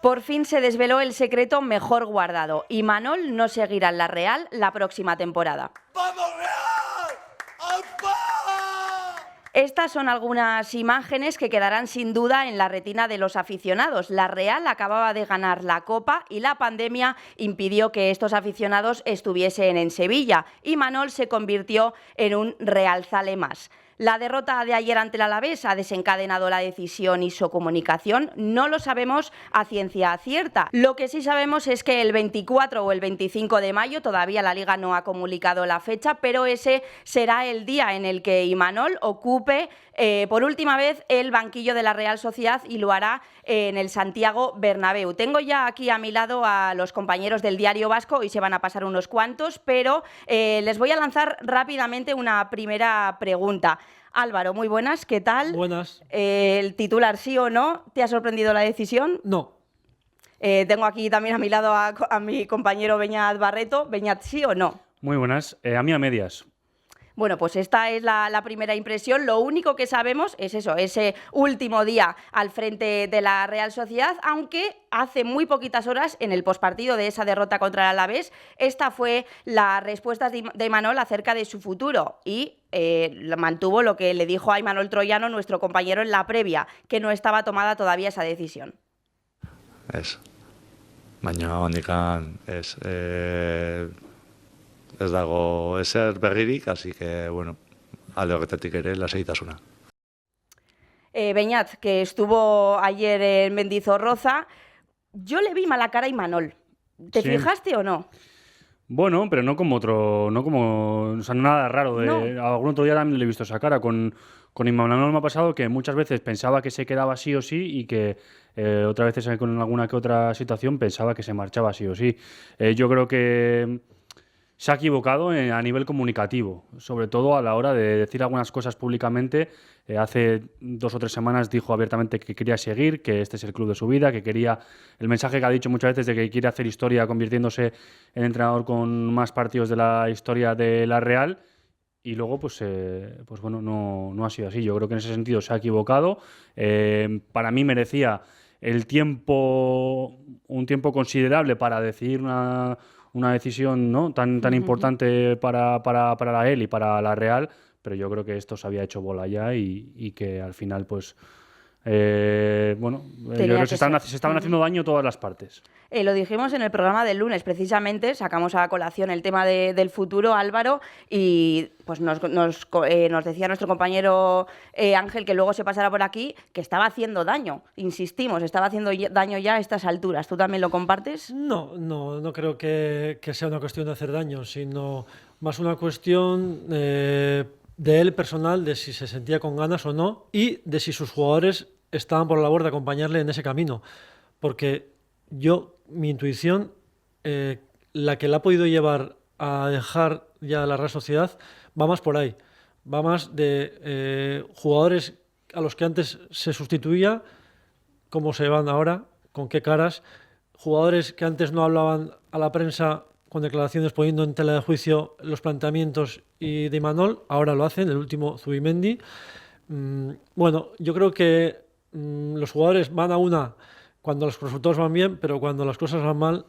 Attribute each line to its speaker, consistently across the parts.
Speaker 1: Por fin se desveló el secreto mejor guardado. Imanol no seguirá en la Real la próxima temporada.
Speaker 2: ¡Vamos Real! ¡Alfa!
Speaker 1: Estas son algunas imágenes que quedarán sin duda en la retina de los aficionados. La Real acababa de ganar la Copa y la pandemia impidió que estos aficionados estuviesen en Sevilla. Imanol se convirtió en un realzale más. La derrota de ayer ante el Alavés ha desencadenado la decisión y su comunicación. No lo sabemos a ciencia cierta. Lo que sí sabemos es que el 24 o el 25 de mayo, todavía la Liga no ha comunicado la fecha, pero ese será el día en el que Imanol ocupe por última vez el banquillo de la Real Sociedad y lo hará en el Santiago Bernabéu. Tengo ya aquí a mi lado a los compañeros del Diario Vasco, hoy se van a pasar unos cuantos, pero les voy a lanzar rápidamente una primera pregunta. Álvaro, muy buenas, ¿qué tal?
Speaker 3: Buenas.
Speaker 1: El titular, ¿sí o no? ¿Te ha sorprendido la decisión?
Speaker 3: No.
Speaker 1: Tengo aquí también a mi lado a mi compañero Beñat Barreto. Beñat, ¿sí o no?
Speaker 4: Muy buenas. A mí a medias.
Speaker 1: Bueno, pues esta es la primera impresión. Lo único que sabemos es eso, ese último día al frente de la Real Sociedad, aunque hace muy poquitas horas, en el postpartido de esa derrota contra el Alavés, esta fue la respuesta de Imanol acerca de su futuro y mantuvo lo que le dijo a Imanol Troyano, nuestro compañero, en la previa, que no estaba tomada todavía esa decisión.
Speaker 5: Baina hondikan ez dago ezer berririk, así que, bueno, alde horretatik ere lasaitasuna.
Speaker 1: Beñat, que estuvo ayer en Mendizorroza, yo le vi mala cara a Imanol. ¿Te fijaste o no?
Speaker 4: Bueno, pero no como otro, o sea, nada raro.
Speaker 1: No.
Speaker 4: Algún otro día también le he visto esa cara. Con Imanol me ha pasado que muchas veces pensaba que se quedaba sí o sí y que otras veces con alguna que otra situación pensaba que se marchaba sí o sí. Yo creo que se ha equivocado a nivel comunicativo, sobre todo a la hora de decir algunas cosas públicamente. Hace 2 o 3 semanas dijo abiertamente que quería seguir, que este es el club de su vida, que quería el mensaje que ha dicho muchas veces de que quiere hacer historia convirtiéndose en entrenador con más partidos de la historia de la Real. Y luego, pues bueno, no ha sido así. Yo creo que en ese sentido se ha equivocado. Para mí merecía un tiempo considerable para decidir una decisión, ¿no?, tan importante para la él y para la Real, pero yo creo que esto se había hecho bola ya y que al final, pues, bueno, yo creo que se estaban haciendo daño todas las partes.
Speaker 1: Lo dijimos en el programa del lunes, precisamente, sacamos a colación el tema del futuro, Álvaro, y pues nos decía nuestro compañero Ángel, que luego se pasará por aquí, que estaba haciendo daño, insistimos, estaba haciendo daño ya a estas alturas. ¿Tú también lo compartes?
Speaker 3: No creo que sea una cuestión de hacer daño, sino más una cuestión de él personal, de si se sentía con ganas o no, y de si sus jugadores estaban por la labor de acompañarle en ese camino. Porque mi intuición, la que la ha podido llevar a dejar ya la Real Sociedad, va más por ahí. Va más de jugadores a los que antes se sustituía, cómo se van ahora, con qué caras. Jugadores que antes no hablaban a la prensa con declaraciones poniendo en tela de juicio los planteamientos y de Imanol, ahora lo hacen, el último Zubimendi. Bueno, yo creo que los jugadores van a una cuando los resultados van bien, pero cuando las cosas van mal,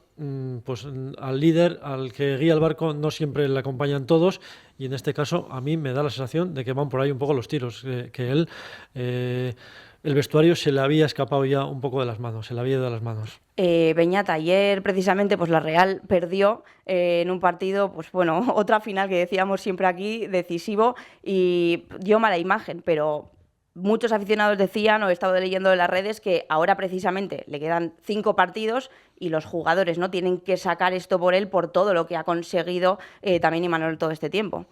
Speaker 3: pues al líder, al que guía el barco, no siempre le acompañan todos, y en este caso a mí me da la sensación de que van por ahí un poco los tiros, que él, el vestuario se le había escapado ya un poco de las manos, se le había ido de las manos.
Speaker 1: Beñat, ayer precisamente pues la Real perdió en un partido, pues bueno, otra final que decíamos siempre aquí, decisivo, y dio mala imagen, pero muchos aficionados decían, o he estado leyendo en las redes, que ahora precisamente le quedan 5 partidos y los jugadores no tienen que sacar esto por él, por todo lo que ha conseguido también Imanol todo este tiempo.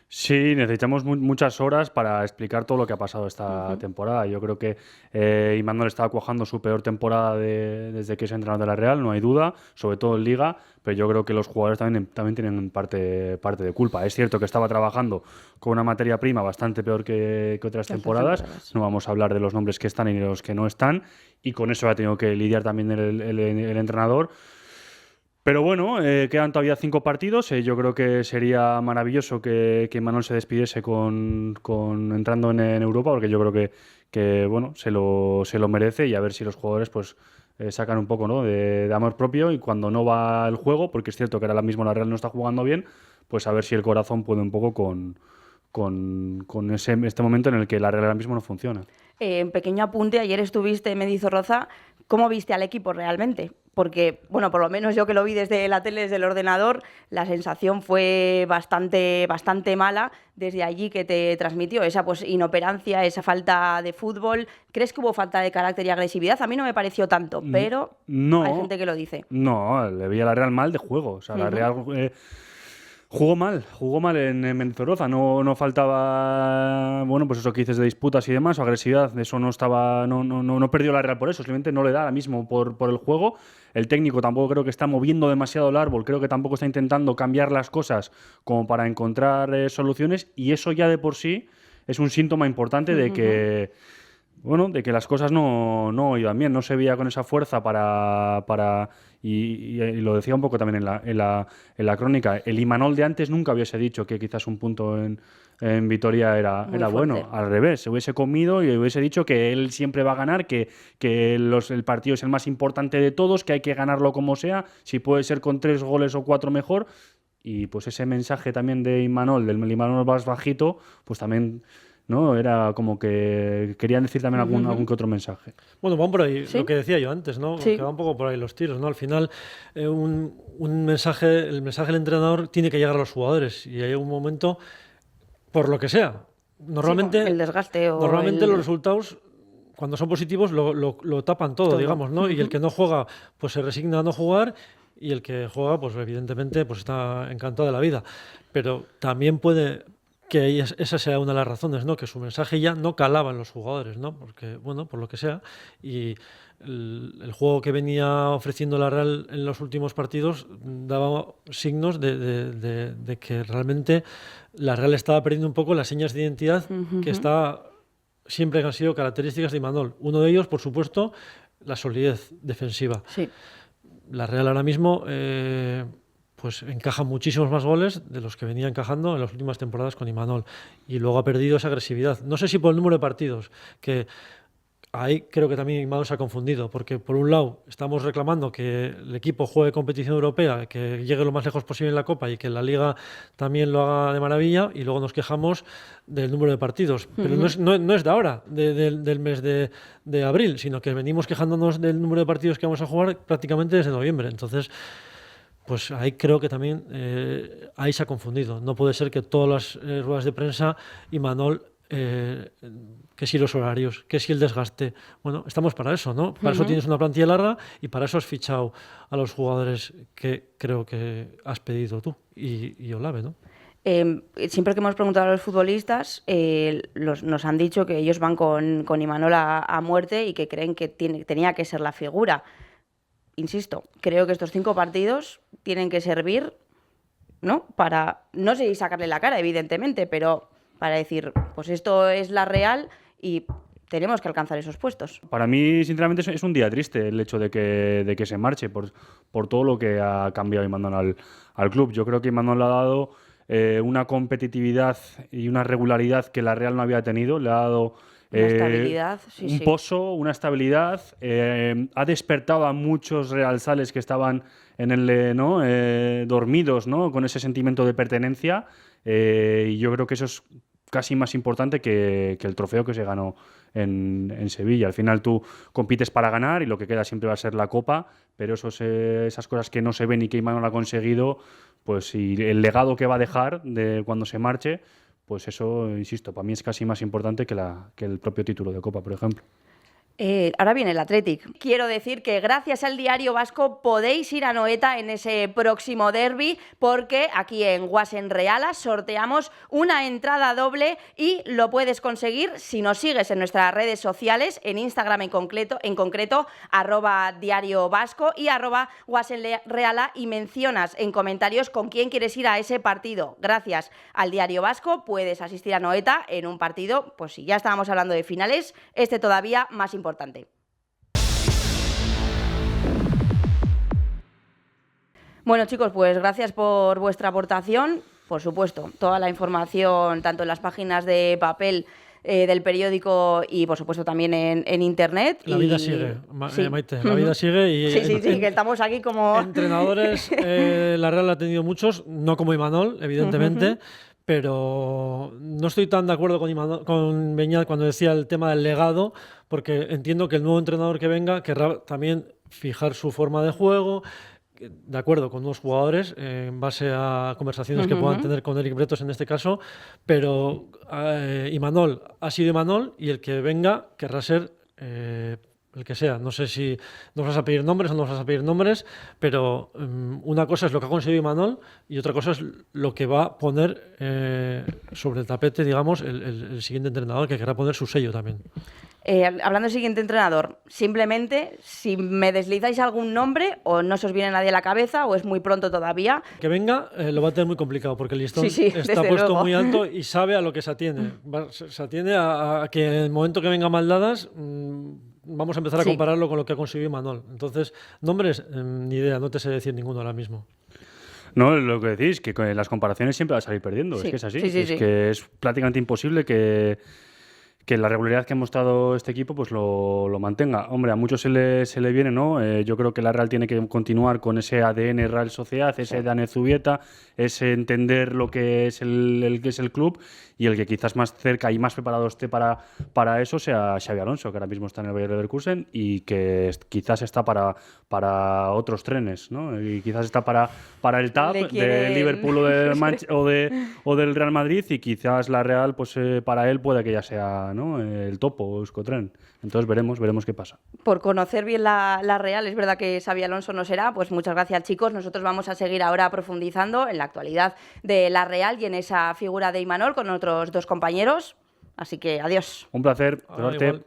Speaker 4: Sí, necesitamos muchas horas para explicar todo lo que ha pasado esta temporada. Yo creo que Imanol estaba cuajando su peor temporada desde que es entrenador de la Real, no hay duda, sobre todo en Liga, pero yo creo que los jugadores también tienen parte de culpa. Es cierto que estaba trabajando con una materia prima bastante peor que otras temporadas. No vamos a hablar de los nombres que están y de los que no están, y con eso ha tenido que lidiar también el entrenador. Pero bueno, quedan todavía 5 partidos. Yo creo que sería maravilloso que Imanol se despidiese con entrando en Europa, porque yo creo que bueno, se lo merece, y a ver si los jugadores pues sacan un poco, ¿no?, de amor propio, y cuando no va el juego, porque es cierto que ahora mismo la Real no está jugando bien, pues a ver si el corazón puede un poco con este momento en el que la Real ahora mismo no funciona.
Speaker 1: Pequeño apunte, ayer estuviste en Mendizorroza. ¿Cómo viste al equipo realmente? Porque, bueno, por lo menos yo que lo vi desde la tele, desde el ordenador, la sensación fue bastante mala desde allí que te transmitió esa pues inoperancia, esa falta de fútbol. ¿Crees que hubo falta de carácter y agresividad? A mí no me pareció tanto, pero
Speaker 4: No,
Speaker 1: hay gente que lo dice.
Speaker 4: No, le veía a la Real mal de juego. O sea, la Real jugó mal en Mendizorroza. No faltaba, bueno, pues eso que dices de disputas y demás, o agresividad. De eso no perdió la Real por eso. Simplemente no le da ahora mismo por el juego. El técnico tampoco creo que está moviendo demasiado el árbol. Creo que tampoco está intentando cambiar las cosas como para encontrar soluciones. Y eso ya de por sí es un síntoma importante de que, bueno, de que las cosas no iban bien. No se veía con esa fuerza y lo decía un poco también en la crónica. El Imanol de antes nunca hubiese dicho que quizás un punto en Vitoria era bueno. Al revés, se hubiese comido y hubiese dicho que él siempre va a ganar, que el partido es el más importante de todos, que hay que ganarlo como sea, si puede ser con 3 goles o 4 mejor. Y pues ese mensaje también de Imanol, del Imanol más bajito, pues también, ¿no?, era como que querían decir también algún que otro mensaje.
Speaker 3: Bueno, van por ahí,
Speaker 1: ¿Sí?
Speaker 3: lo que decía yo antes, ¿no?
Speaker 1: Sí.
Speaker 3: Que va un poco por ahí los tiros, ¿no? Al final, un mensaje, el mensaje del entrenador tiene que llegar a los jugadores, y hay un momento, por lo que sea. Normalmente,
Speaker 1: Sí, el desgaste o
Speaker 3: normalmente los resultados, cuando son positivos, lo tapan todo, digamos, ¿no? Y el que no juega, pues se resigna a no jugar, y el que juega, pues evidentemente, pues está encantado de la vida. Pero también puede que esa sea una de las razones, ¿no? Que su mensaje ya no calaba en los jugadores, ¿no? Porque, bueno, por lo que sea, y el juego que venía ofreciendo la Real en los últimos partidos daba signos de que realmente la Real estaba perdiendo un poco las señas de identidad que siempre han sido características de Imanol. Uno de ellos, por supuesto, la solidez defensiva.
Speaker 1: Sí.
Speaker 3: La Real ahora mismo pues encaja muchísimos más goles de los que venía encajando en las últimas temporadas con Imanol, y luego ha perdido esa agresividad. No sé si por el número de partidos, que ahí creo que también Imanol se ha confundido, porque por un lado estamos reclamando que el equipo juegue competición europea, que llegue lo más lejos posible en la Copa y que la Liga también lo haga de maravilla, y luego nos quejamos del número de partidos. Pero no es de ahora, del mes de abril, sino que venimos quejándonos del número de partidos que vamos a jugar prácticamente desde noviembre. Entonces, pues ahí creo que también ahí se ha confundido. No puede ser que todas las ruedas de prensa Imanol, que si los horarios, que si el desgaste. Bueno, estamos para eso, ¿no? Para eso tienes una plantilla larga, y para eso has fichado a los jugadores que creo que has pedido tú y Olave, ¿no?
Speaker 1: Siempre que hemos preguntado a los futbolistas, nos han dicho que ellos van con Imanol a muerte, y que creen que tenía que ser la figura. Insisto, creo que estos 5 partidos tienen que servir, ¿no? Para, no sé si sacarle la cara, evidentemente, pero para decir, pues esto es la Real y tenemos que alcanzar esos puestos.
Speaker 4: Para mí, sinceramente, es un día triste el hecho de que se marche por todo lo que ha cambiado Imanol al club. Yo creo que Imanol le ha dado una competitividad y una regularidad que la Real no había tenido. Le ha dado
Speaker 1: Una estabilidad,
Speaker 4: un pozo, una estabilidad. Ha despertado a muchos realsales que estaban en el dormidos, ¿no?, con ese sentimiento de pertenencia. Y yo creo que eso es casi más importante que el trofeo que se ganó en Sevilla. Al final tú compites para ganar, y lo que queda siempre va a ser la Copa, pero esas cosas que no se ven y que Imanol ha conseguido, pues, y el legado que va a dejar de cuando se marche, pues eso, insisto, para mí es casi más importante que el propio título de Copa, por ejemplo.
Speaker 1: Ahora viene el Athletic. Quiero decir que gracias al Diario Vasco podéis ir a Anoeta en ese próximo derbi, porque aquí en Guasen Reala sorteamos una entrada doble, y lo puedes conseguir si nos sigues en nuestras redes sociales, en Instagram en concreto @Diario Vasco y @Guasen Reala, y mencionas en comentarios con quién quieres ir a ese partido. Gracias al Diario Vasco puedes asistir a Anoeta en un partido, pues si ya estábamos hablando de finales, este todavía más importante. Bueno, chicos, pues gracias por vuestra aportación. Por supuesto, toda la información, tanto en las páginas de papel del periódico y, por supuesto, también en internet.
Speaker 3: La vida sigue, Maite, la vida sigue. Y
Speaker 1: sí, que estamos aquí como...
Speaker 3: Entrenadores, la Real ha tenido muchos, no como Imanol, evidentemente, pero no estoy tan de acuerdo con Beñat cuando decía el tema del legado, porque entiendo que el nuevo entrenador que venga querrá también fijar su forma de juego, de acuerdo con unos jugadores en base a conversaciones que puedan tener con Eric Bretos en este caso, pero Imanol ha sido Imanol y el que venga querrá ser el que sea. No sé si nos vas a pedir nombres o no nos vas a pedir nombres, pero una cosa es lo que ha conseguido Imanol y otra cosa es lo que va a poner sobre el tapete, digamos, el siguiente entrenador, que querrá poner su sello también.
Speaker 1: Hablando del siguiente entrenador, simplemente, si me deslizáis algún nombre o no se os viene nadie a la cabeza o es muy pronto todavía.
Speaker 3: Que venga lo va a tener muy complicado porque el listón
Speaker 1: sí,
Speaker 3: está puesto
Speaker 1: luego.
Speaker 3: muy alto y sabe a lo que se atiene. Se atiene a que en el momento que venga Maldadas vamos a empezar a compararlo con lo que ha conseguido Imanol. Entonces, nombres, ni idea, no te sé decir ninguno ahora mismo.
Speaker 4: No, lo que decís, que con las comparaciones siempre va a salir perdiendo. Es que es así. Que es prácticamente imposible que la regularidad que ha mostrado este equipo pues lo mantenga. Hombre, a muchos se le viene, ¿no? Yo creo que la Real tiene que continuar con ese ADN Real Sociedad, ese ADN Zubieta, ese entender lo que es el club, y el que quizás más cerca y más preparado esté para eso sea Xabi Alonso, que ahora mismo está en el Bayer Leverkusen y que quizás está para otros trenes, ¿no? Y quizás está para el TAP de Liverpool o del Real Madrid, y quizás la Real, pues para él puede que ya sea, ¿no?, el topo, Euskotren. Entonces veremos qué pasa.
Speaker 1: Por conocer bien la Real, es verdad que Xabi Alonso no será, pues muchas gracias, chicos. Nosotros vamos a seguir ahora profundizando en la actualidad de la Real y en esa figura de Imanol con otros dos compañeros. Así que adiós.
Speaker 4: Un placer verte.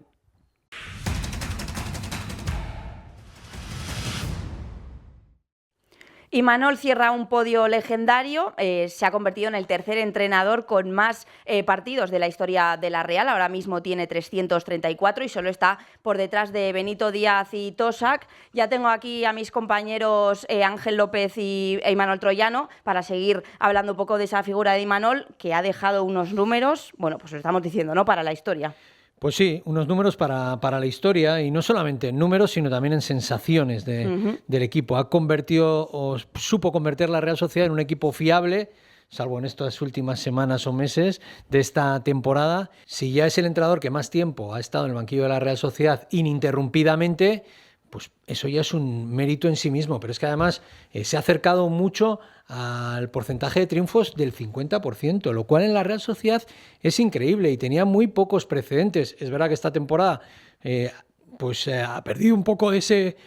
Speaker 1: Imanol cierra un podio legendario, se ha convertido en el tercer entrenador con más partidos de la historia de la Real. Ahora mismo tiene 334 y solo está por detrás de Benito Díaz y Tosak. Ya tengo aquí a mis compañeros Ángel López e Imanol Troyano para seguir hablando un poco de esa figura de Imanol, que ha dejado unos números, bueno, pues lo estamos diciendo, ¿no?, para la historia.
Speaker 6: Pues sí, unos números para la historia, y no solamente en números, sino también en sensaciones del equipo. Ha convertido, o supo convertir la Real Sociedad en un equipo fiable, salvo en estas últimas semanas o meses de esta temporada. Si ya es el entrenador que más tiempo ha estado en el banquillo de la Real Sociedad ininterrumpidamente, pues eso ya es un mérito en sí mismo. Pero es que además se ha acercado mucho al porcentaje de triunfos del 50%, lo cual en la Real Sociedad es increíble y tenía muy pocos precedentes. Es verdad que esta temporada ha perdido un poco de ese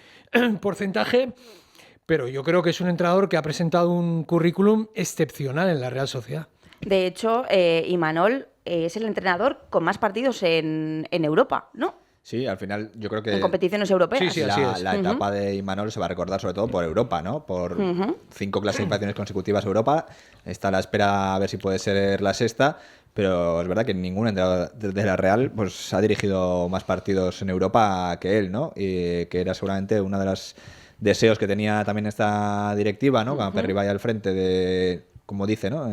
Speaker 6: porcentaje, pero yo creo que es un entrenador que ha presentado un currículum excepcional en la Real Sociedad.
Speaker 1: De hecho, Imanol es el entrenador con más partidos en Europa, ¿no?
Speaker 7: Sí, al final yo creo que
Speaker 1: en competiciones europeas.
Speaker 6: Sí, así es.
Speaker 7: La etapa de Imanol se va a recordar sobre todo por Europa, ¿no? Por 5 clasificaciones consecutivas a Europa. Está a la espera a ver si puede ser la sexta, pero es verdad que ningún entrenador de la Real pues ha dirigido más partidos en Europa que él, ¿no? Y que era seguramente uno de los deseos que tenía también esta directiva, ¿no? Con Perry vaya al frente de, como dice, ¿no?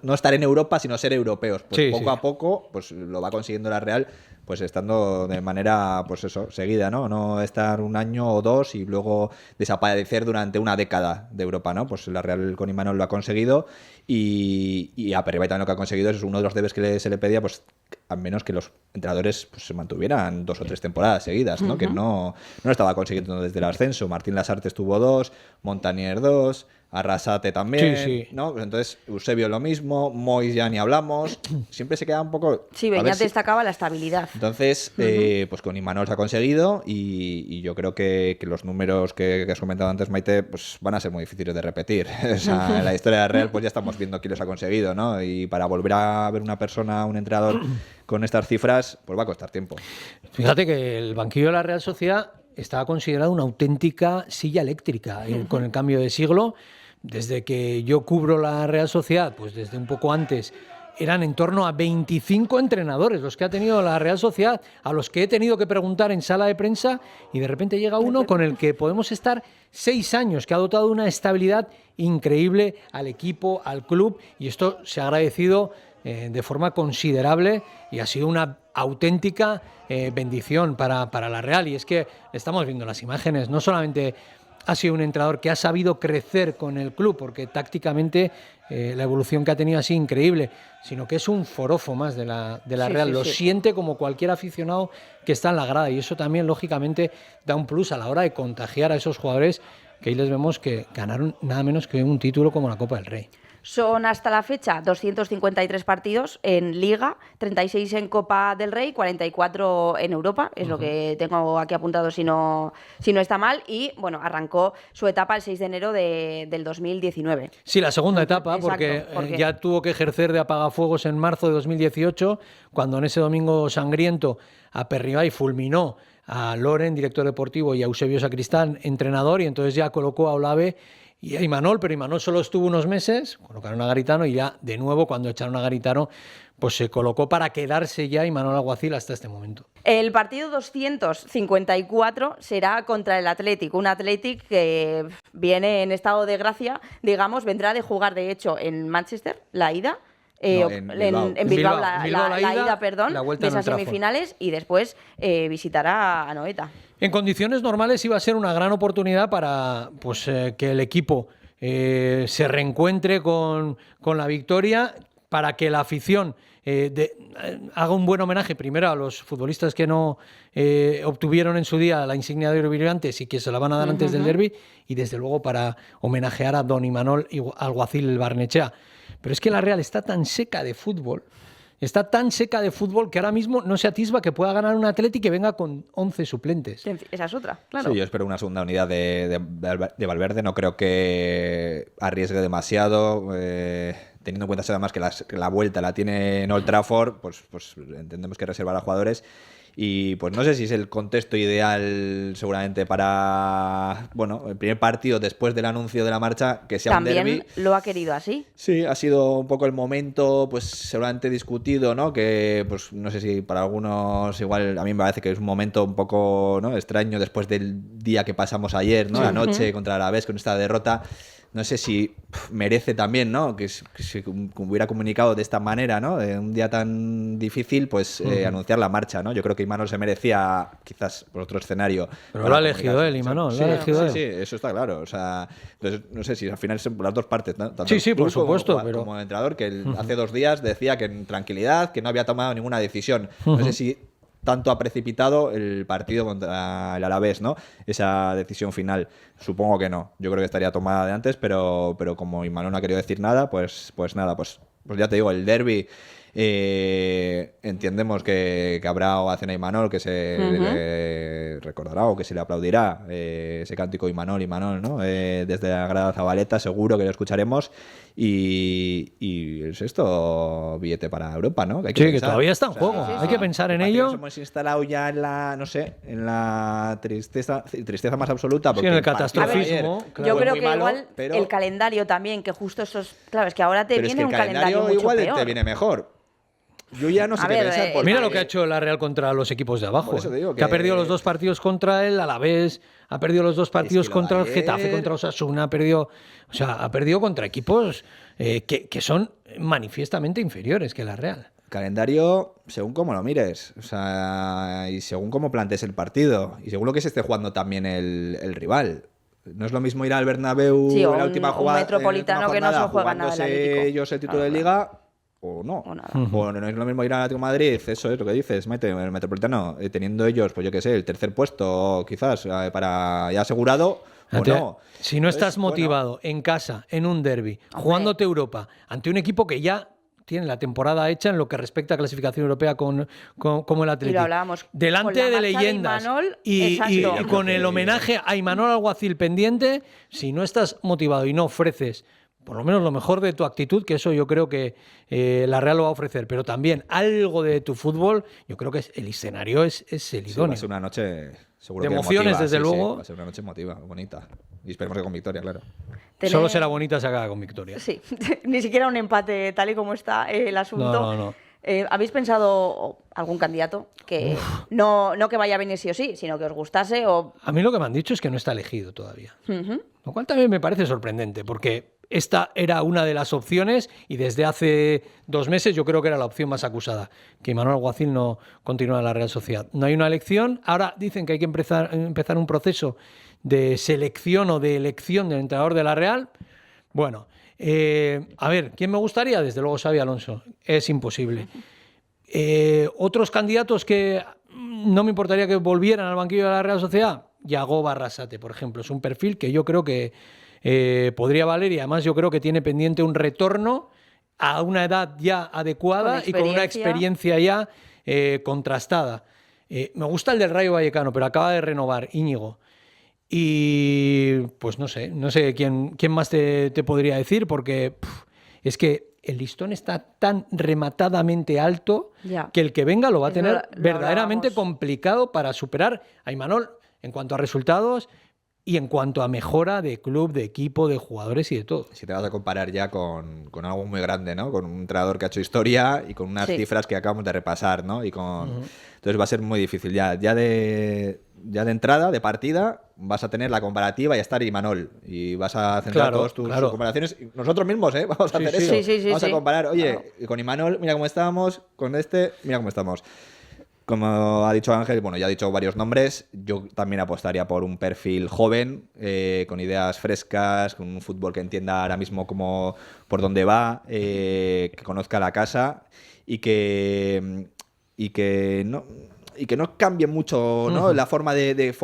Speaker 7: No estar en Europa, sino ser europeos. Pues poco a poco pues lo va consiguiendo la Real, pues estando de manera, pues eso, seguida, ¿no? No estar un año o dos y luego desaparecer durante una década de Europa, ¿no? Pues la Real con Imanol lo ha conseguido, y a Peribay también lo que ha conseguido es uno de los debes que se le pedía, pues al menos que los entrenadores pues se mantuvieran 2 o 3 temporadas seguidas, ¿no? Que no lo estaba consiguiendo desde el ascenso. Martín Lasarte estuvo 2, Montanier 2, Arrasate también, ¿no? Pues entonces Eusebio lo mismo, Mois ya ni hablamos, siempre se queda un poco...
Speaker 1: Sí, Beñat destacaba la estabilidad.
Speaker 7: Entonces, pues con Imanol se ha conseguido, y yo creo que los números que has comentado antes, Maite, pues van a ser muy difíciles de repetir. O sea, en la historia de Real pues ya estamos viendo quién los ha conseguido, ¿no? Y para volver a ver una persona, un entrenador con estas cifras, pues va a costar tiempo.
Speaker 6: Fíjate que el banquillo de la Real Sociedad estaba considerado una auténtica silla eléctrica con el cambio de siglo. Desde que yo cubro la Real Sociedad, pues desde un poco antes, eran en torno a 25 entrenadores los que ha tenido la Real Sociedad, a los que he tenido que preguntar en sala de prensa, y de repente llega uno con el que podemos estar 6 años, que ha dotado una estabilidad increíble al equipo, al club, y esto se ha agradecido de forma considerable y ha sido una auténtica bendición para la Real. Y es que estamos viendo las imágenes, no solamente ha sido un entrenador que ha sabido crecer con el club, porque tácticamente la evolución que ha tenido ha sido increíble, sino que es un forofo más de la Real. Lo siente como cualquier aficionado que está en la grada, y eso también, lógicamente, da un plus a la hora de contagiar a esos jugadores que ahí les vemos que ganaron nada menos que un título como la Copa del Rey.
Speaker 1: Son hasta la fecha 253 partidos en Liga, 36 en Copa del Rey, 44 en Europa, es lo que tengo aquí apuntado si no está mal, y bueno, arrancó su etapa el 6 de enero del 2019.
Speaker 6: Sí, la segunda etapa,
Speaker 1: Exacto,
Speaker 6: porque ya tuvo que ejercer de apagafuegos en marzo de 2018, cuando en ese domingo sangriento aperribó y fulminó a Loren, director deportivo, y a Eusebio Sacristán, entrenador, y entonces ya colocó a Olave y a Imanol, pero Imanol solo estuvo unos meses, colocaron a Garitano, y ya de nuevo cuando echaron a Garitano, pues se colocó para quedarse ya Imanol Alguacil hasta este momento.
Speaker 1: El partido 254 será contra el Athletic, un Athletic que viene en estado de gracia, digamos, vendrá de jugar de hecho en Manchester, la ida. En Bilbao, la ida, perdón, de esas semifinales, y después visitará a Noeta.
Speaker 6: En condiciones normales iba a ser una gran oportunidad para que el equipo se reencuentre con la victoria, para que la afición haga un buen homenaje primero a los futbolistas que no obtuvieron en su día la insignia de oro brillantes y que se la van a dar antes del derbi, y desde luego para homenajear a don Imanol Alguacil el Barnechea. Pero es que la Real está tan seca de fútbol, que ahora mismo no se atisba que pueda ganar un Athletic que venga con 11 suplentes.
Speaker 1: Esa es otra, claro.
Speaker 7: Sí, yo espero una segunda unidad de Valverde. No creo que arriesgue demasiado. Teniendo en cuenta además que la vuelta la tiene en Old Trafford, pues entendemos que reservar a jugadores. Y pues no sé si es el contexto ideal seguramente para, bueno, el primer partido después del anuncio de la marcha, que sea un derbi.
Speaker 1: También lo ha querido así.
Speaker 7: Sí, ha sido un poco el momento, pues seguramente discutido, ¿no? Que, pues no sé si para algunos igual a mí me parece que es un momento un poco, ¿no?, extraño después del día que pasamos ayer, ¿no? La noche contra el Alavés con esta derrota. No sé si merece también, ¿no?, que se hubiera comunicado de esta manera, ¿no?, un día tan difícil, pues anunciar la marcha, ¿no? Yo creo que Imanol se merecía quizás por otro escenario.
Speaker 6: Pero lo ha elegido él, Imanol, lo ha elegido él.
Speaker 7: Sí, eso está claro. O sea, entonces, no sé si al final son por las dos partes, ¿no? Tanto
Speaker 6: Sí, por supuesto.
Speaker 7: Como entrenador, que hace 2 días decía que en tranquilidad, que no había tomado ninguna decisión. No sé si tanto ha precipitado el partido contra el Alavés, ¿no?, esa decisión final. Supongo que no. Yo creo que estaría tomada de antes, pero como Imanol no ha querido decir nada, pues nada, pues ya te digo, el derbi, entendemos que habrá ovación a Imanol, que se le recordará o que se le aplaudirá ese cántico Imanol, ¿no? Desde la grada Zabaleta seguro que lo escucharemos, y es esto billete para Europa, ¿no?
Speaker 6: Que todavía está en juego, hay que pensar en ello.
Speaker 7: Nos hemos instalado ya en la, no sé, en la tristeza más absoluta.
Speaker 6: Sí, en el catastrofismo.
Speaker 1: Yo creo que igual el calendario también, que justo esos, claro, es que ahora te viene un calendario mucho
Speaker 7: igual
Speaker 1: peor.
Speaker 7: Te viene mejor. Yo ya no sé qué pensar.
Speaker 6: Mira lo que ha hecho la Real contra los equipos de abajo. Que ha perdido los 2 partidos contra el Alavés, ha perdido los 2 partidos contra el Getafe, contra Osasuna, ha perdido contra equipos que son manifiestamente inferiores que la Real.
Speaker 7: Calendario según cómo lo mires, o sea, y según cómo plantees el partido, y según lo que se esté jugando también el rival. No es lo mismo ir al Bernabéu en la última jugada,
Speaker 1: un Metropolitano que no se juega nada del Atlético.
Speaker 7: Ellos el título de Liga o no. O no es lo mismo ir al Atlético de Madrid, eso es lo que dices, Maite, el Metropolitano, teniendo ellos, pues yo qué sé, el tercer puesto quizás para ya asegurado. O no.
Speaker 6: Si no estás motivado en casa, en un derbi, jugándote Europa, ante un equipo que ya tiene la temporada hecha en lo que respecta a clasificación europea como el Atlético.
Speaker 1: Y lo hablábamos.
Speaker 6: Delante de leyendas. Y con el homenaje a Imanol Alguacil pendiente, si no estás motivado y no ofreces por lo menos lo mejor de tu actitud, que eso yo creo que la Real lo va a ofrecer, pero también algo de tu fútbol, yo creo que el escenario es el
Speaker 7: Sí, va
Speaker 6: idóneo.
Speaker 7: a ser una noche seguro
Speaker 6: De
Speaker 7: que
Speaker 6: emociones,
Speaker 7: emotiva,
Speaker 6: desde
Speaker 7: sí,
Speaker 6: luego.
Speaker 7: sí, va a ser una noche emotiva, bonita. Y esperemos que con victoria, claro.
Speaker 6: Solo será bonita si acaba con victoria.
Speaker 1: Sí, ni siquiera un empate tal y como está el asunto.
Speaker 6: No.
Speaker 1: ¿Habéis pensado algún candidato que no que vaya a venir sí o sí, sino que os gustase o...
Speaker 6: A mí lo que me han dicho es que no está elegido todavía. Lo cual también me parece sorprendente, porque esta era una de las opciones y desde hace 2 meses yo creo que era la opción más acusada, que Imanol Alguacil no continúa en la Real Sociedad. No hay una elección, ahora dicen que hay que empezar un proceso de selección o de elección del entrenador de la Real. Bueno, a ver, ¿quién me gustaría? Desde luego Xabi Alonso, es imposible. Otros candidatos que no me importaría que volvieran al banquillo de la Real Sociedad, Yago Arrasate, por ejemplo, es un perfil que yo creo que podría valer y además yo creo que tiene pendiente un retorno a una edad ya adecuada y con una experiencia ya contrastada. Me gusta el del Rayo Vallecano, pero acaba de renovar, Íñigo. Y pues no sé quién más te podría decir, porque es que el listón está tan rematadamente alto que el que venga lo va a tener verdaderamente complicado para superar a Imanol en cuanto a resultados y en cuanto a mejora de club, de equipo, de jugadores y de todo.
Speaker 7: Si te vas a comparar ya con algo muy grande, ¿no? Con un entrenador que ha hecho historia y con unas cifras que acabamos de repasar, ¿no? Entonces va a ser muy difícil. Ya de entrada, de partida, vas a tener la comparativa y a estar Imanol. Y vas a centrar todas tus comparaciones. Nosotros mismos, vamos a hacer eso. Vamos a comparar. Oye, con Imanol, mira cómo estábamos. Con este, mira cómo estamos. Como ha dicho Ángel, bueno, ya ha dicho varios nombres. Yo también apostaría por un perfil joven, con ideas frescas, con un fútbol que entienda ahora mismo por dónde va, que conozca la casa y que no cambie mucho, ¿no? La forma de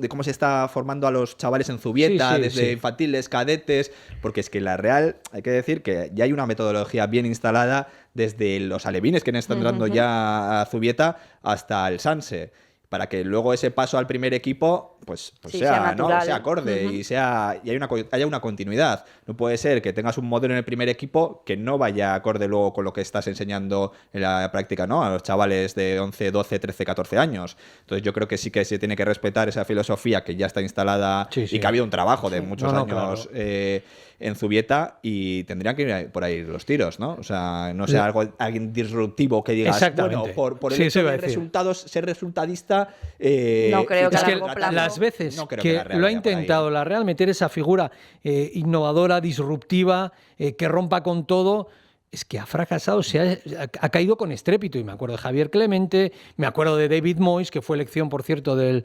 Speaker 7: cómo se está formando a los chavales en Zubieta, desde infantiles, cadetes, porque es que la Real, hay que decir que ya hay una metodología bien instalada desde los alevines que están entrando ya a Zubieta hasta el Sanse, para que luego ese paso al primer equipo pues sea acorde y haya una continuidad. No puede ser que tengas un modelo en el primer equipo que no vaya acorde luego con lo que estás enseñando en la práctica, ¿no? A los chavales de 11, 12, 13, 14 años. Entonces yo creo que sí que se tiene que respetar esa filosofía que ya está instalada y que ha habido un trabajo de muchos años en Zubieta y tendrían que ir por ahí los tiros, ¿no? O sea, no sea alguien disruptivo que digas, bueno, por el hecho de resultados, ser resultadista...
Speaker 1: no creo que
Speaker 6: es
Speaker 1: a
Speaker 6: que
Speaker 1: largo plazo...
Speaker 6: las veces que lo ha intentado la Real meter esa figura innovadora, disruptiva, que rompa con todo, es que ha fracasado, ha caído con estrépito. Y me acuerdo de Javier Clemente, me acuerdo de David Moyes, que fue elección, por cierto, del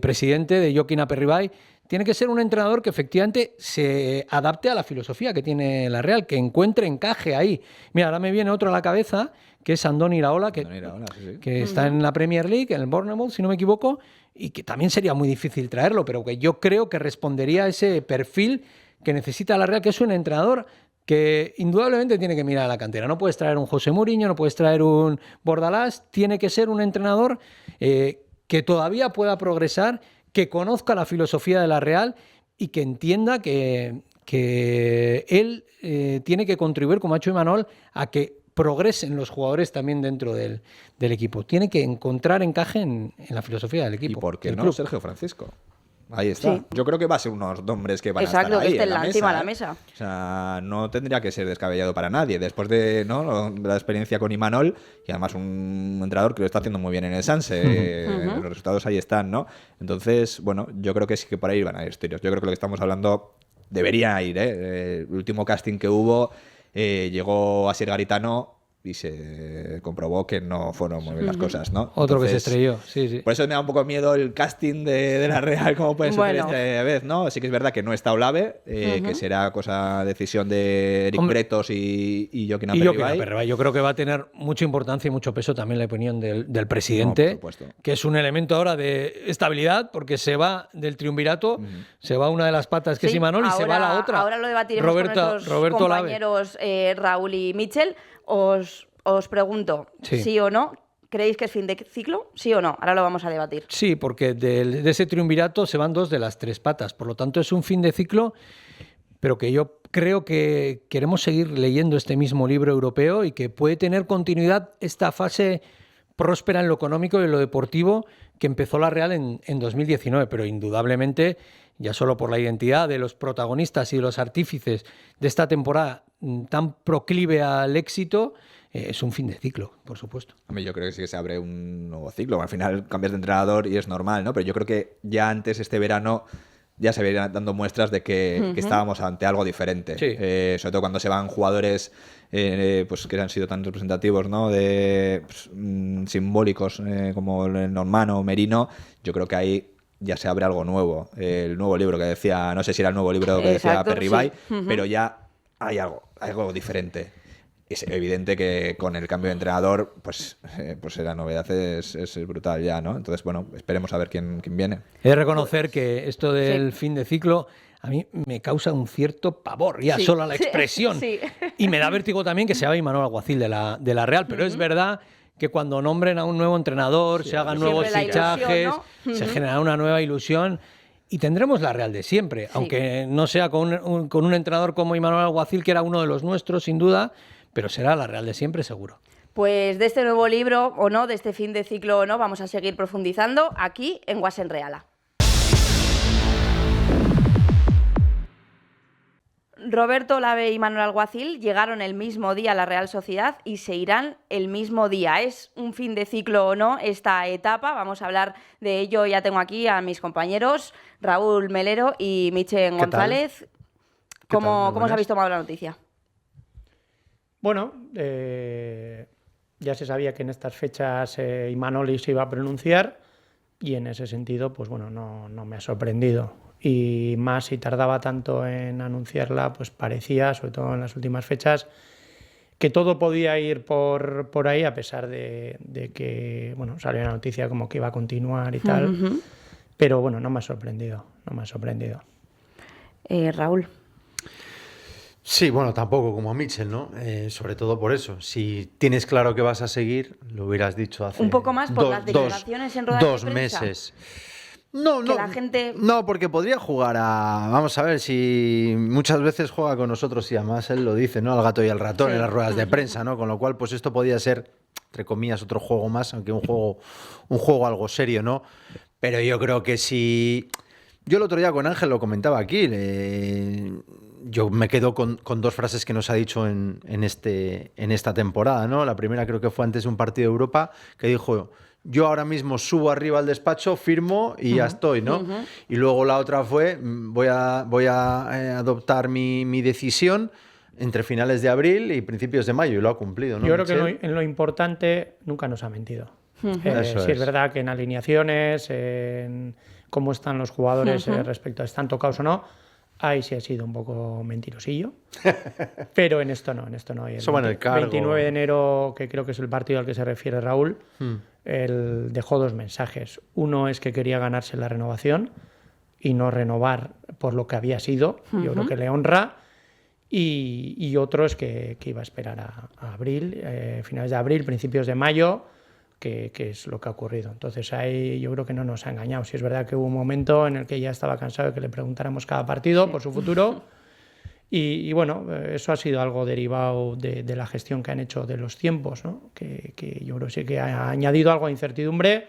Speaker 6: presidente de Joaquín Aperribay. Tiene que ser un entrenador que efectivamente se adapte a la filosofía que tiene la Real, que encuentre encaje ahí. Mira, ahora me viene otro a la cabeza, que es Andoni Iraola, que está en la Premier League, en el Bournemouth, si no me equivoco, y que también sería muy difícil traerlo, pero que yo creo que respondería a ese perfil que necesita la Real, que es un entrenador que indudablemente tiene que mirar a la cantera. No puedes traer un José Mourinho, no puedes traer un Bordalás, tiene que ser un entrenador que todavía pueda progresar, que conozca la filosofía de la Real y que entienda que él tiene que contribuir, como ha hecho Imanol, a que progresen los jugadores también dentro del equipo. Tiene que encontrar encaje en la filosofía del equipo.
Speaker 7: ¿Y por qué no Sergio Francisco? Ahí está. Sí. Yo creo que va a ser unos nombres que van a estar ahí
Speaker 1: que estén encima de la mesa.
Speaker 7: O sea, no tendría que ser descabellado para nadie. Después de la experiencia con Imanol, y además un entrenador que lo está haciendo muy bien en el Sanse, los resultados ahí están, ¿no? Entonces, bueno, yo creo que sí que por ahí van a ir tiros. Yo creo que lo que estamos hablando debería ir, ¿eh? El último casting que hubo, llegó Asier Garitano y se comprobó que no fueron muy bien las cosas, ¿no?
Speaker 6: Otro que se estrelló, sí.
Speaker 7: Por eso me da un poco miedo el casting de la Real, como puede ser esta vez, ¿no? Sí que es verdad que no está Olave, que será decisión de Eric Bretos y Joaquín Aperribay.
Speaker 6: Yo creo que va a tener mucha importancia y mucho peso también la opinión del presidente, que es un elemento ahora de estabilidad, porque se va del triunvirato, se va una de las patas que es Imanol y se va la otra.
Speaker 1: Ahora lo debatiremos con nuestros compañeros Raúl y Michel. Os pregunto, ¿sí o no? ¿Creéis que es fin de ciclo? ¿Sí o no? Ahora lo vamos a debatir.
Speaker 6: Sí, porque de ese triunvirato se van 2 de las 3 patas. Por lo tanto, es un fin de ciclo, pero que yo creo que queremos seguir leyendo este mismo libro europeo y que puede tener continuidad esta fase próspera en lo económico y en lo deportivo que empezó la Real en 2019, pero indudablemente, ya solo por la identidad de los protagonistas y de los artífices de esta temporada tan proclive al éxito, es un fin de ciclo, por supuesto.
Speaker 7: A mí yo creo que sí que se abre un nuevo ciclo. Al final cambias de entrenador y es normal, ¿no? Pero yo creo que ya antes, este verano, ya se venían dando muestras de que estábamos ante algo diferente.
Speaker 6: Sí.
Speaker 7: Sobre todo cuando se van jugadores pues que han sido tan representativos, ¿no? De simbólicos como el Norman o Merino. Yo creo que ahí ya se abre algo nuevo. El nuevo libro que decía, no sé si era el nuevo libro que decía
Speaker 1: Exacto,
Speaker 7: Perribay,
Speaker 1: sí.
Speaker 7: pero ya hay algo diferente. Es evidente que con el cambio de entrenador, pues la novedad es brutal ya, ¿no? Entonces, bueno, esperemos a ver quién viene.
Speaker 6: He de reconocer que esto del fin de ciclo a mí me causa un cierto pavor, ya solo la expresión.
Speaker 1: Sí.
Speaker 6: Y me da vértigo también que se llame Imanol Alguacil de la Real, pero es verdad que cuando nombren a un nuevo entrenador, se hagan nuevos
Speaker 1: Siempre la
Speaker 6: fichajes,
Speaker 1: ilusión, ¿no?
Speaker 6: se genera una nueva ilusión y tendremos la Real de siempre, aunque no sea con un entrenador como Imanol Alguacil, que era uno de los nuestros, sin duda, pero será la Real de siempre, seguro.
Speaker 1: Pues de este nuevo libro o no, de este fin de ciclo o no, vamos a seguir profundizando aquí en Guasen Reala. Roberto Olave y Manuel Alguacil llegaron el mismo día a la Real Sociedad y se irán el mismo día. ¿Es un fin de ciclo o no esta etapa? Vamos a hablar de ello. Ya tengo aquí a mis compañeros Raúl Melero y Michen González. ¿Cómo os habéis tomado la noticia?
Speaker 8: Bueno, ya se sabía que en estas fechas Imanol se iba a pronunciar y en ese sentido, pues bueno, no me ha sorprendido. Y más si tardaba tanto en anunciarla, pues parecía, sobre todo en las últimas fechas, que todo podía ir por ahí, a pesar de que, bueno, salió una noticia como que iba a continuar y tal. Pero bueno, no me ha sorprendido.
Speaker 1: Raúl.
Speaker 9: Sí, bueno, tampoco como a Mitchell, ¿no? Sobre todo por eso. Si tienes claro que vas a seguir, lo hubieras dicho hace
Speaker 1: Un poco más por las declaraciones en ruedas de prensa.
Speaker 9: 2 meses. No,
Speaker 1: Que la gente...
Speaker 9: no, porque podría jugar Vamos a ver, si muchas veces juega con nosotros y además él lo dice, ¿no? Al gato y al ratón en las ruedas de prensa, ¿no? Con lo cual, pues esto podía ser, entre comillas, otro juego más, aunque un juego algo serio, ¿no? Pero yo creo que si... Yo el otro día con Ángel lo comentaba aquí, yo me quedo con 2 frases que nos ha dicho en esta temporada, ¿no? La primera creo que fue antes de un partido de Europa, que dijo: yo ahora mismo subo arriba al despacho, firmo y ya estoy, ¿no? Y luego la otra fue: voy a adoptar mi decisión entre finales de abril y principios de mayo, y lo ha cumplido, ¿no?
Speaker 8: Yo creo que en lo importante nunca nos ha mentido. Sí, es verdad que en alineaciones, en cómo están los jugadores respecto a si están tocados o no, ahí sí ha sido un poco mentirosillo. Pero en esto no. Y
Speaker 9: Eso va en el cargo.
Speaker 8: 29 de enero, que creo que es el partido al que se refiere Raúl, él dejó 2 mensajes. Uno es que quería ganarse la renovación y no renovar por lo que había sido. Yo creo que le honra. Y otro es que iba a esperar a abril, finales de abril, principios de mayo, que es lo que ha ocurrido. Entonces ahí yo creo que no nos ha engañado. Sí es verdad que hubo un momento en el que ya estaba cansado de que le preguntáramos cada partido por su futuro y bueno, eso ha sido algo derivado de la gestión que han hecho de los tiempos, ¿no? Que yo creo que sí que ha añadido algo de incertidumbre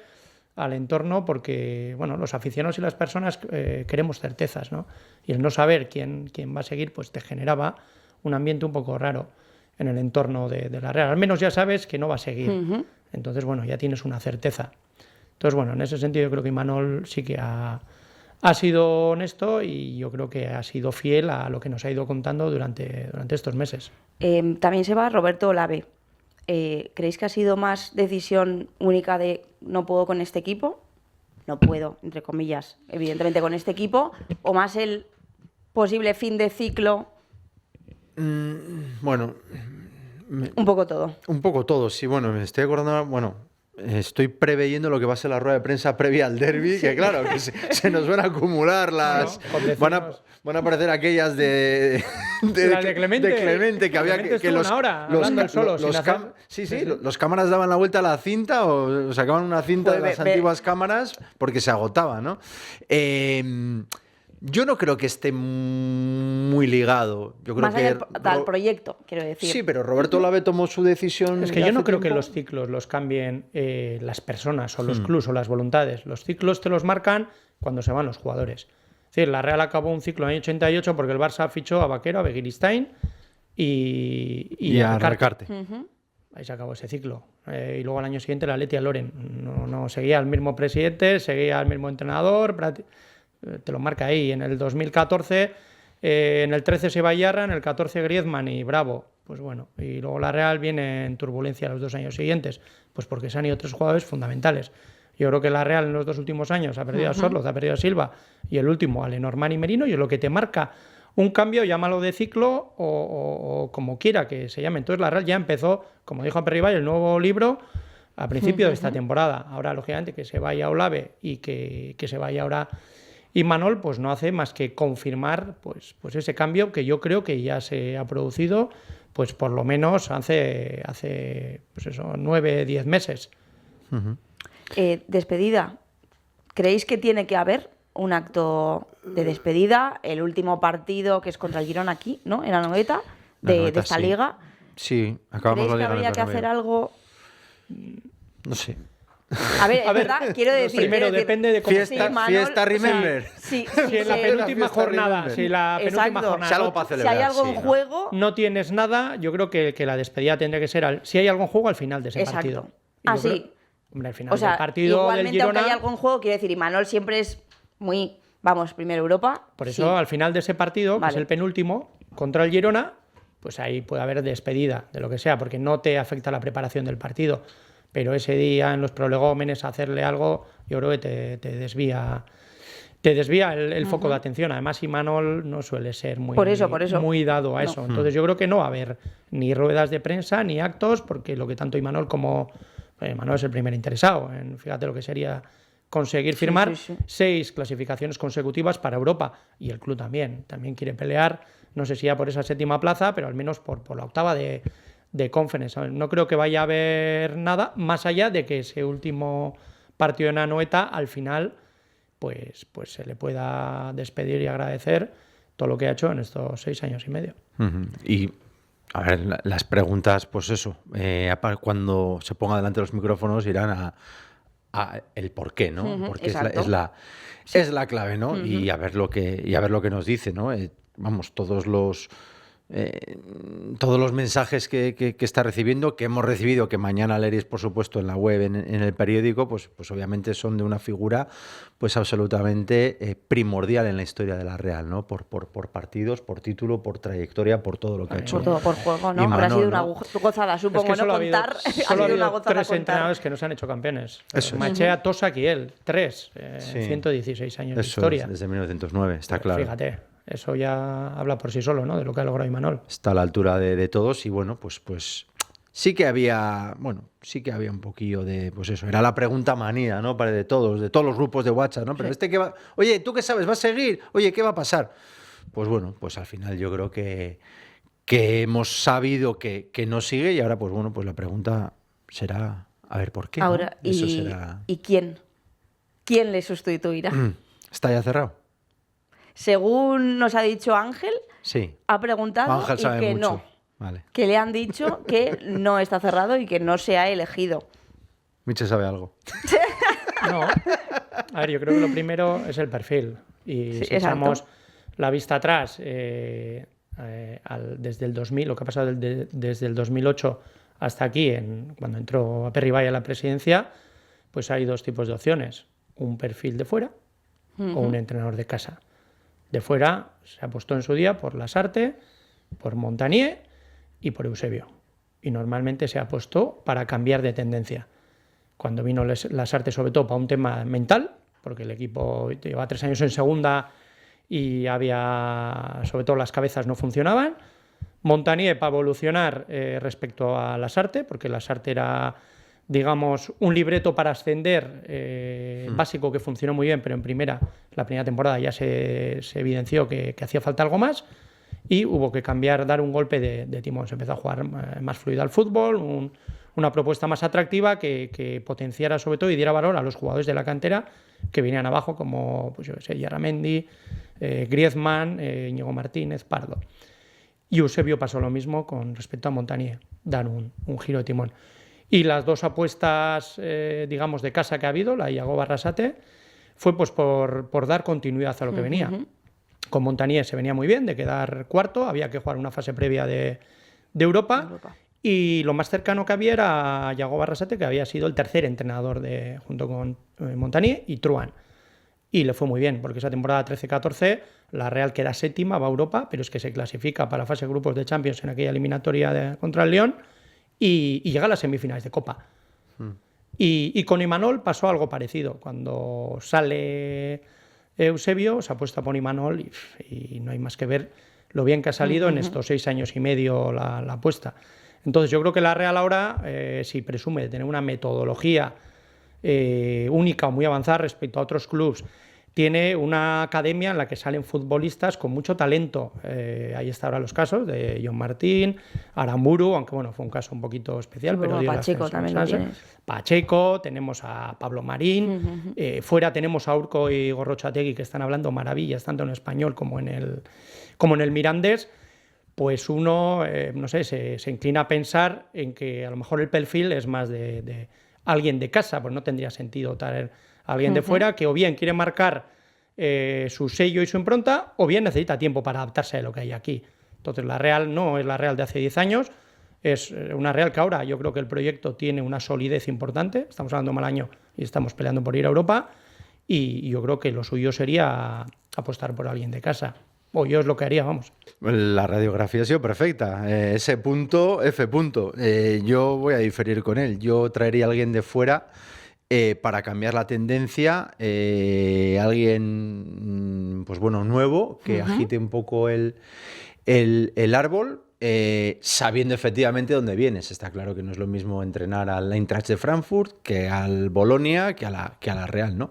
Speaker 8: al entorno porque, bueno, los aficionados y las personas queremos certezas, ¿no? Y el no saber quién va a seguir, pues te generaba un ambiente un poco raro en el entorno de la Real. Al menos ya sabes que no va a seguir. Entonces, bueno, ya tienes una certeza. Entonces, bueno, en ese sentido yo creo que Imanol sí que ha sido honesto y yo creo que ha sido fiel a lo que nos ha ido contando durante estos meses.
Speaker 1: También se va Roberto Olave. ¿Creéis que ha sido más decisión única de no puedo con este equipo? No puedo, entre comillas, evidentemente con este equipo, o más el posible fin de ciclo?
Speaker 9: Bueno...
Speaker 1: Un poco todo.
Speaker 9: Un poco todo, sí. Bueno, me estoy acordando... Bueno, estoy preveyendo lo de la rueda de prensa previa al derbi, que claro, que se nos van a acumular las... van a aparecer aquellas de Clemente, que había que los... los cámaras daban la vuelta a la cinta o sacaban una cinta de las antiguas cámaras porque se agotaba, ¿no? Yo no creo que esté muy ligado. Yo creo
Speaker 1: Más
Speaker 9: que
Speaker 1: allá del proyecto, quiero decir.
Speaker 9: Sí, pero Roberto Lave tomó su decisión.
Speaker 8: Es que yo no
Speaker 9: hace
Speaker 8: creo que
Speaker 9: tiempo.
Speaker 8: los ciclos los cambien las personas o los clubs o las voluntades. Los ciclos te los marcan cuando se van los jugadores. Es decir, la Real acabó un ciclo en el año 88 porque el Barça fichó a Vaquero, a Begiristain y
Speaker 9: a
Speaker 8: Recarte.
Speaker 9: Recarte.
Speaker 8: Ahí se acabó ese ciclo. Y luego al año siguiente la Athletic a Loren. No seguía el mismo presidente, seguía el mismo entrenador. Te lo marca ahí. En el 2014, en el 13 se va Yarra, en el 14 Griezmann y Bravo. Pues bueno, y luego la Real viene en turbulencia los 2 años siguientes, pues porque se han ido 3 jugadores fundamentales. Yo creo que la Real en los 2 últimos años ha perdido a Sorloz, ha perdido a Silva y el último a Lenormand y Merino, y es lo que te marca un cambio, llámalo de ciclo o como quiera que se llame. Entonces la Real ya empezó, como dijo Aperribay, el nuevo libro a principio de esta temporada. Ahora, lógicamente, que se vaya Olave y que se vaya ahora Imanol, pues no hace más que confirmar pues ese cambio que yo creo que ya se ha producido, pues por lo menos hace pues eso, 9, 10 meses.
Speaker 1: Despedida. ¿Creéis que tiene que haber un acto de despedida? El último partido, que es contra el Girona aquí, ¿no? En la Nogueta, de esta
Speaker 9: sí.
Speaker 1: liga.
Speaker 9: Sí, acabamos
Speaker 1: ¿Creéis
Speaker 9: la
Speaker 1: que
Speaker 9: liga.
Speaker 1: habría que hacer algo?
Speaker 9: No sé.
Speaker 1: A ver, es verdad, quiero decir...
Speaker 8: Primero,
Speaker 1: quiero decir,
Speaker 8: depende de cómo
Speaker 9: Fiesta, remember.
Speaker 1: Sí,
Speaker 8: si en la penúltima
Speaker 9: fiesta
Speaker 8: jornada,
Speaker 9: remember.
Speaker 8: si la penúltima
Speaker 1: Exacto.
Speaker 8: jornada
Speaker 9: Si algo para
Speaker 1: si
Speaker 9: celebrar.
Speaker 1: hay algo en
Speaker 9: sí, ¿no?
Speaker 1: juego...
Speaker 8: no tienes nada, yo creo que la despedida tendría que ser si hay algo en juego al final de ese
Speaker 1: Exacto.
Speaker 8: partido. Y
Speaker 1: Ah,
Speaker 8: yo creo-
Speaker 1: sí.
Speaker 8: hombre, al final
Speaker 1: O sea,
Speaker 8: del partido del
Speaker 1: igualmente,
Speaker 8: Girona,
Speaker 1: aunque haya algo en juego, quiero decir, Imanol siempre es muy... Vamos, primero Europa.
Speaker 8: por eso
Speaker 1: sí.
Speaker 8: al final de ese partido, que
Speaker 1: Vale.
Speaker 8: es el penúltimo, contra el Girona, pues ahí puede haber despedida de lo que sea, porque no te afecta la preparación del partido. Pero ese día en los prolegómenes hacerle algo, yo creo que te desvía el foco de atención. Además, Imanol no suele ser muy,
Speaker 1: Por eso.
Speaker 8: muy dado a eso. Entonces yo creo que no va a haber ni ruedas de prensa ni actos, porque lo que tanto Imanol como... Imanol es el primer interesado en, fíjate lo que sería conseguir firmar
Speaker 1: sí.
Speaker 8: 6 clasificaciones consecutivas para Europa. Y el club también quiere pelear, no sé si ya por esa 7ª plaza, pero al menos por la 8ª de Conference. No creo que vaya a haber nada más allá de que ese último partido en Anoeta al final pues se le pueda despedir y agradecer todo lo que ha hecho en estos 6 años y medio.
Speaker 9: Y a ver, las preguntas, pues eso, cuando se ponga delante de los micrófonos irán a el por qué, ¿no? Porque
Speaker 1: exacto.
Speaker 9: es la clave, ¿no? Y a ver lo que nos dice, ¿no? Vamos, todos los mensajes que está recibiendo, que hemos recibido, que mañana leeréis, por supuesto, en la web, en el periódico, pues obviamente son de una figura pues absolutamente primordial en la historia de la Real, ¿no? Por partidos, por título, por trayectoria, por todo lo que ha hecho.
Speaker 1: Por todo, por juego, ¿no?
Speaker 9: Imanol,
Speaker 1: Habrá sido
Speaker 9: ¿no?
Speaker 1: una gozada, supongo,
Speaker 8: Es que
Speaker 1: ¿no?
Speaker 8: solo ha
Speaker 1: Contar.
Speaker 8: habido,
Speaker 1: Ha
Speaker 8: solo ha
Speaker 1: sido una
Speaker 8: habido
Speaker 1: gozada
Speaker 8: 3
Speaker 1: contar.
Speaker 8: entrenadores que no se han hecho campeones.
Speaker 9: Eso es.
Speaker 8: Machea, Tosak y él, 3.
Speaker 9: Sí.
Speaker 8: 116 años de
Speaker 9: Eso
Speaker 8: historia.
Speaker 9: es, desde 1909, está claro.
Speaker 8: Fíjate, eso ya habla por sí solo, ¿no? De lo que ha logrado Imanol.
Speaker 9: Está a la altura de todos y bueno, pues sí que había un poquillo de, pues eso, era la pregunta manía, ¿no? De todos los grupos de WhatsApp, ¿no? Pero ¿qué va? Oye, ¿tú qué sabes? ¿Va a seguir? Oye, ¿qué va a pasar? Pues bueno, pues al final yo creo que hemos sabido que no sigue y ahora, pues bueno, pues la pregunta será, a ver, ¿por qué?
Speaker 1: Ahora,
Speaker 9: ¿no? Eso será...
Speaker 1: ¿y quién? ¿Quién le sustituirá?
Speaker 9: ¿Está ya cerrado?
Speaker 1: Según nos ha dicho Ángel,
Speaker 9: Sí.
Speaker 1: ha preguntado
Speaker 9: Ángel
Speaker 1: y
Speaker 9: sabe
Speaker 1: que
Speaker 9: mucho.
Speaker 1: no.
Speaker 9: Vale.
Speaker 1: Que le han dicho que no está cerrado y que no se ha elegido.
Speaker 9: Miche sabe algo.
Speaker 8: No. A ver, yo creo que lo primero es el perfil. Y
Speaker 1: Sí,
Speaker 8: si
Speaker 1: exacto.
Speaker 8: echamos la vista atrás, desde el 2000, lo que ha pasado desde el 2008 hasta aquí, cuando entró Aperribay a la presidencia, pues hay 2 tipos de opciones. Un perfil de fuera o un entrenador de casa. De fuera se apostó en su día por Lasarte, por Montanier y por Eusebio. Y normalmente se apostó para cambiar de tendencia. Cuando vino Lasarte, sobre todo para un tema mental, porque el equipo lleva 3 años en segunda y sobre todo las cabezas no funcionaban. Montanier para evolucionar respecto a Lasarte, porque Lasarte era, digamos, un libreto para ascender básico que funcionó muy bien, pero la primera temporada ya se evidenció que hacía falta algo más y hubo que dar un golpe de timón. Se empezó a jugar más fluido al fútbol, una propuesta más atractiva que potenciara sobre todo y diera valor a los jugadores de la cantera que venían abajo, como pues yo qué sé, Yarramendi, Griezmann, Íñigo Martínez, Pardo. Y Eusebio pasó lo mismo con respecto a Montanier, dan un giro de timón. Y las dos apuestas, digamos, de casa que ha habido, la Iago Arrasate, fue pues por dar continuidad a lo que venía. Con Montanier se venía muy bien, de quedar cuarto, había que jugar una fase previa de Europa. Y lo más cercano que había era Iago Arrasate, que había sido el tercer entrenador junto con Montanier y Truan. Y le fue muy bien, porque esa temporada 13-14 la Real queda séptima, va a Europa, pero es que se clasifica para la fase de grupos de Champions en aquella eliminatoria contra el Lyon y llega a las semifinales de Copa. Y con Imanol pasó algo parecido. Cuando sale Eusebio, se apuesta por Imanol y no hay más que ver lo bien que ha salido en estos 6 años y medio la apuesta. Entonces yo creo que la Real ahora, si presume de tener una metodología única o muy avanzada respecto a otros clubes, tiene una academia en la que salen futbolistas con mucho talento. Ahí están ahora los casos de John Martín, Aramburu, aunque bueno, fue un caso un poquito especial.
Speaker 1: Bueno,
Speaker 8: pero
Speaker 1: Pacheco también lo tienes.
Speaker 8: Pacheco, tenemos a Pablo Marín, fuera tenemos a Urco y Gorrochategui, que están hablando maravillas, tanto en español como en el Mirandés. Pues uno, no sé, se inclina a pensar en que a lo mejor el perfil es más de alguien de casa, pues no tendría sentido traer a alguien de fuera que o bien quiere marcar su sello y su impronta o bien necesita tiempo para adaptarse a lo que hay aquí. Entonces la Real no es la Real de hace 10 años, es una Real que ahora yo creo que el proyecto tiene una solidez importante, estamos hablando mal año y estamos peleando por ir a Europa y yo creo que lo suyo sería apostar por alguien de casa. O yo es lo que haría, vamos.
Speaker 9: La radiografía ha sido perfecta. Ese punto, F punto. Yo voy a diferir con él. Yo traería a alguien de fuera para cambiar la tendencia. Alguien, pues bueno, nuevo, que agite un poco el árbol, sabiendo efectivamente dónde vienes. Está claro que no es lo mismo entrenar al Eintracht de Frankfurt que al Bolonia, que a la Real, ¿no?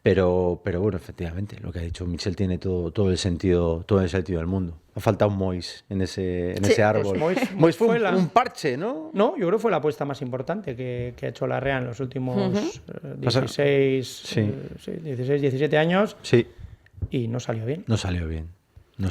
Speaker 9: Pero bueno, efectivamente, lo que ha dicho Michel tiene todo el sentido del mundo. Ha faltado un Mois en ese árbol. Mois fue un parche, ¿no?
Speaker 8: No, yo creo que fue la apuesta más importante que ha hecho la Real en los últimos 17 años.
Speaker 9: Sí.
Speaker 8: Y no salió bien.
Speaker 9: No salió bien. O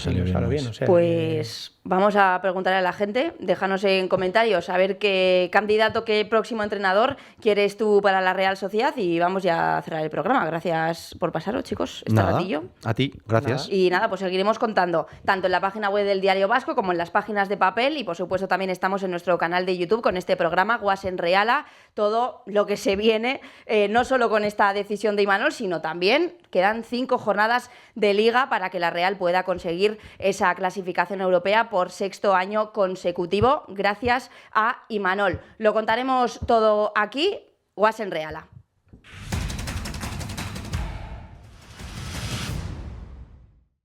Speaker 9: sea,
Speaker 1: pues vamos a preguntarle a la gente, déjanos en comentarios a ver qué candidato, qué próximo entrenador quieres tú para la Real Sociedad y vamos ya a cerrar el programa. Gracias por pasaros, chicos, ratillo.
Speaker 9: A ti, gracias.
Speaker 1: Y nada, pues seguiremos contando tanto en la página web del Diario Vasco como en las páginas de papel y por supuesto también estamos en nuestro canal de YouTube con este programa Guas en Reala, todo lo que se viene, no solo con esta decisión de Imanol, sino también quedan 5 jornadas de Liga para que la Real pueda conseguir esa clasificación europea por 6º año consecutivo, gracias a Imanol. Lo contaremos todo aquí, Guas en Reala.